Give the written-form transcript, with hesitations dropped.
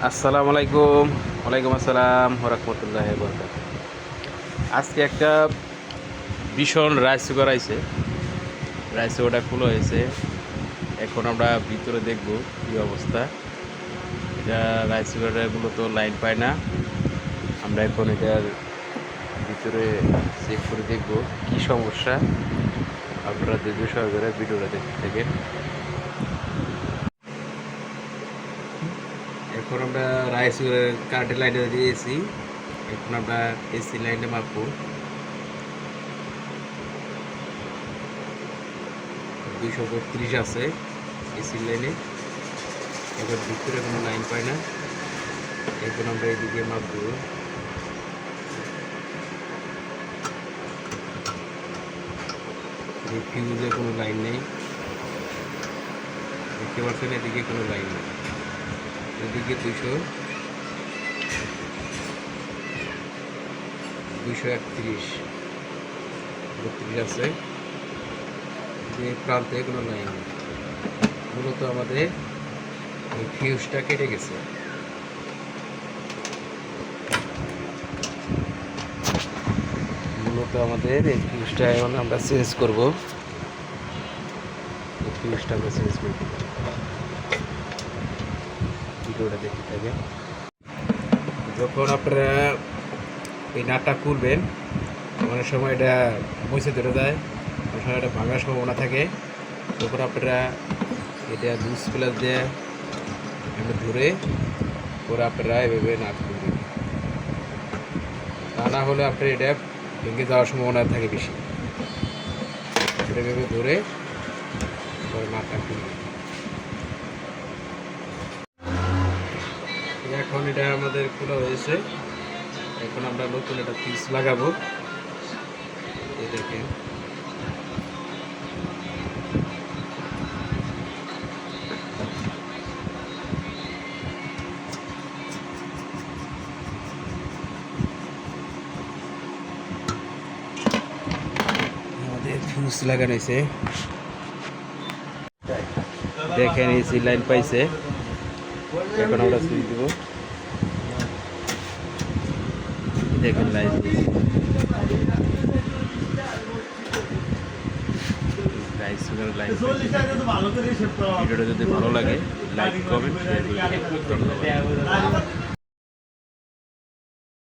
আসসালামু আলাইকুম। ওয়ালাইকুম আসসালাম রাহমাতুল্লাহি ওয়া বারাকাতুহু। আজকে একটা ভীষণ রাইস সুগার আইছে। রাইস সুগারটা খুলে হয়েছে। এখন আমরা ভিতরে দেখব কী অবস্থা। এটা রাইস সুগারটা মূলত লাইন পায় না। আমরা এখন এটার ভিতরে চেক করে দেখব কী সমস্যা। আপনারা ধৈর্য সহকারে ভিডিওটা দেখতে থাকেন। এখন আমরা রাইস সুগারের কারেন্টের লাইনে দিয়েছি। এখন আমরা এসি লাইনে মাপবো। 232 আছে এসি লাইনে। এবার ভিতরে কোনো লাইন পায় না। এখন আমরা এদিকে মাপবো। ফিউজে কোনো লাইন নেই, দেখতে পাচ্ছেন। এদিকে কোনো লাইন নেই। এদিকে 231 32 আছে। প্রান্তে কোনো লাইন নেই। মূলত আমাদের এই ফিউজটা কেটে গেছে। মূলত আমাদের এই ফিউজটা এখন আমরা চেঞ্জ করব। এই ফিউজটা আমরা চেঞ্জ করব। ভিডিওটা দেখতে থাকেন। যখন আপনারা এই নাটটা খুলবেন, অনেক সময় এটা মুছে ধরে যায়, অনেক সময় এটা ভাঙার সম্ভাবনা থাকে। তখন আপনারা এটা লুজ প্লাস দিয়ে এটা ধরে পরে আপনারা এভাবে নাট খুলবেন। তা না হলে আপনার এটা ভেঙে যাওয়ার সম্ভাবনা থাকে বেশি। এটা এভাবে ধরে পরে নাটটা খুলবেন। এখন এটা আমাদের খোলা হয়েছে। এখন আমরা নতুন একটা পিস লাগাবো। এই দেখেন, আমাদের ফিউজ লাগানো হয়েছে। দেখেন এসি লাইন পাইছে। এখন আমরা সুইচ দিব। দেখেন লাইন ভিডিওটা যদি ভালো লাগে লাইক কমেন্ট শেয়ার করবেন। ধন্যবাদ।